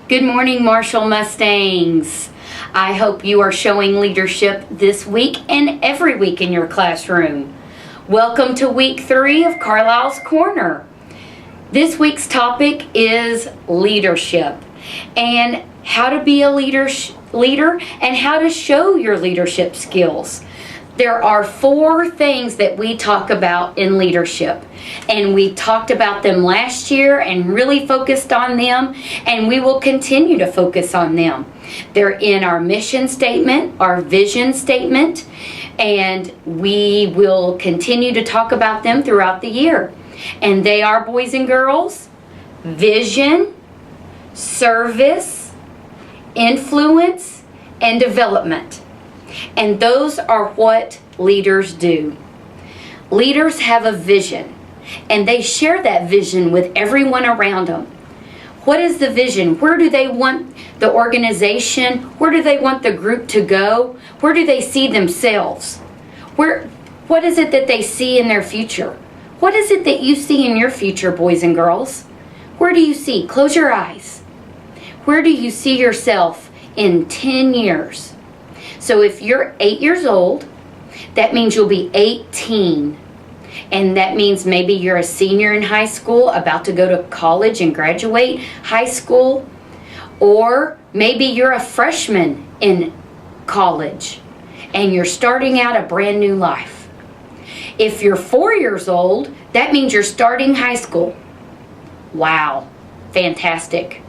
Good morning, Marshall Mustangs. I hope you are showing leadership this week and every week in your classroom. Welcome to week 3 of Carlisle's Corner. This week's topic is leadership and how to be a leader and how to show your leadership skills. There are 4 things that we talk about in leadership, and we talked about them last year and really focused on them, and we will continue to focus on them. They're in our mission statement, our vision statement, and we will continue to talk about them throughout the year. And they are, boys and girls, vision, service, influence, and development. And those are what leaders do. Leaders have a vision, and they share that vision with everyone around them. What is the vision? Where do they want the organization? Where do they want the group to go? Where do they see themselves? What is it that they see in their future? What is it that you see in your future, boys and girls? Where do you see? Close your eyes. Where do you see yourself in 10 years? So if you're 8 years old, that means you'll be 18. And that means maybe you're a senior in high school, about to go to college and graduate high school. Or maybe you're a freshman in college and you're starting out a brand new life. If you're 4 years old, that means you're starting high school. Wow, fantastic.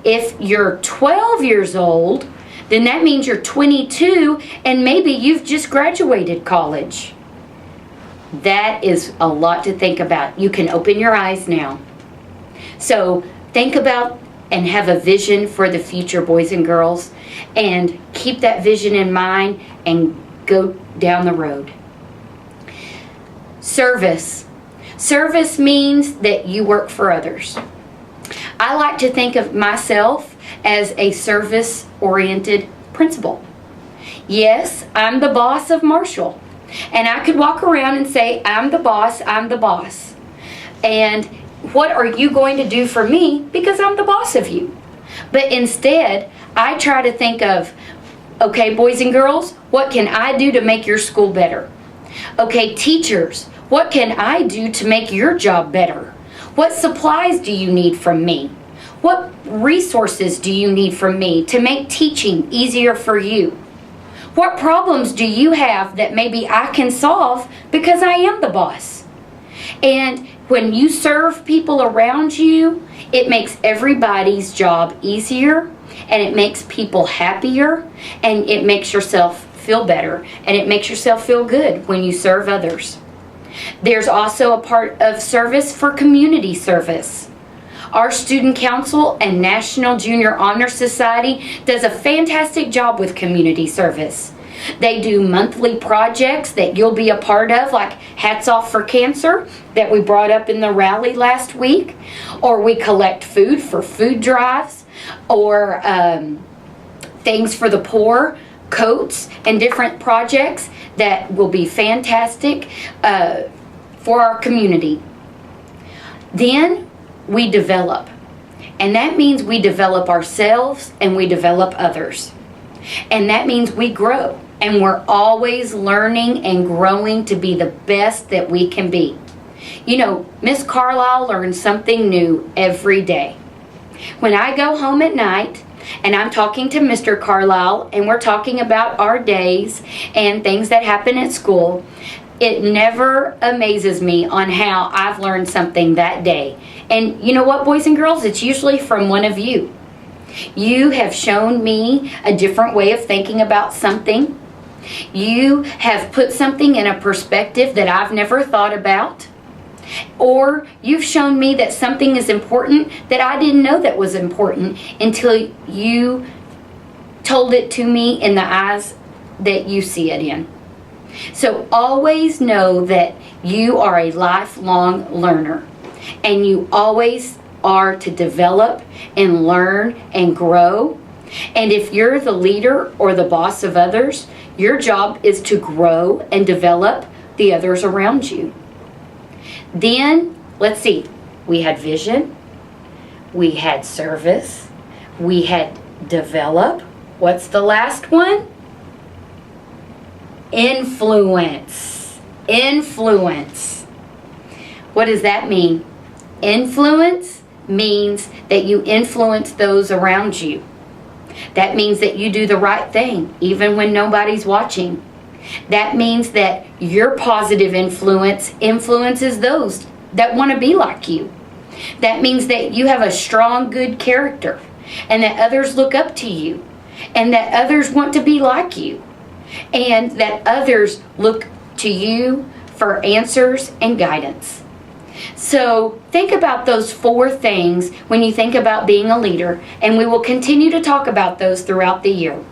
If you're 12 years old, then that means you're 22 and maybe you've just graduated college. That is a lot to think about. You can open your eyes now. So think about and have a vision for the future, boys and girls, and keep that vision in mind and go down the road. Service. Service means that you work for others. I like to think of myself as a service-oriented principal. Yes, I'm the boss of Marshall. And I could walk around and say, I'm the boss, I'm the boss. And what are you going to do for me? Because I'm the boss of you. But instead, I try to think of, okay, boys and girls, what can I do to make your school better? Okay, teachers, what can I do to make your job better? What supplies do you need from me? What resources do you need from me to make teaching easier for you? What problems do you have that maybe I can solve because I am the boss? And when you serve people around you, it makes everybody's job easier, and it makes people happier, and it makes yourself feel better, and it makes yourself feel good when you serve others. There's also a part of service for community service. Our Student Council and National Junior Honor Society does a fantastic job with community service. They do monthly projects that you'll be a part of, like Hats Off for Cancer that we brought up in the rally last week, or we collect food for food drives, or things for the poor, coats, and different projects that will be fantastic for our community. Then we develop, and that means we develop ourselves and we develop others, and that means we grow, and we're always learning and growing to be the best that we can be. You know, Miss Carlisle learns something new every day. When I go home at night and I'm talking to Mr. Carlisle and we're talking about our days and things that happen at school, it never amazes me on how I've learned something that day. And you know what, boys and girls? It's usually from one of you. You have shown me a different way of thinking about something. You have put something in a perspective that I've never thought about. Or you've shown me that something is important that I didn't know that was important until you told it to me in the eyes that you see it in. So always know that you are a lifelong learner, and you always are to develop and learn and grow. And if you're the leader or the boss of others, your job is to grow and develop the others around you. Then, let's see, we had vision, we had service, We had develop. What's the last one? Influence. Influence. What does that mean? Influence means that you influence those around you. That means that you do the right thing, even when nobody's watching. That means that your positive influence influences those that want to be like you. That means that you have a strong, good character, and that others look up to you, and that others want to be like you, and that others look to you for answers and guidance. So think about those 4 things when you think about being a leader, and we will continue to talk about those throughout the year.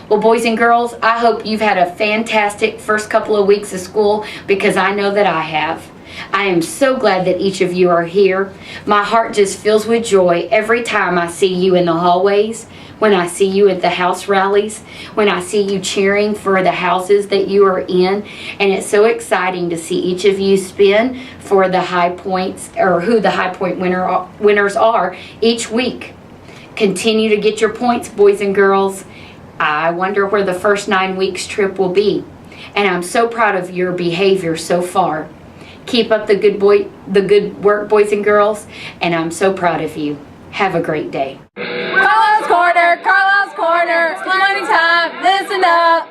Well, boys and girls, I hope you've had a fantastic first couple of weeks of school, because I know that I have. I am so glad that each of you are here. My heart just fills with joy every time I see you in the hallways, when I see you at the house rallies, when I see you cheering for the houses that you are in. And it's so exciting to see each of you spin for the high points, or who the high point winners are each week. Continue to get your points, boys and girls. I wonder where the first 9 weeks trip will be. And I'm so proud of your behavior so far. Keep up the good work, boys and girls, and I'm so proud of you. Have a great day. Carlisle's Corner, Carlisle's Corner, it's learning time, listen up.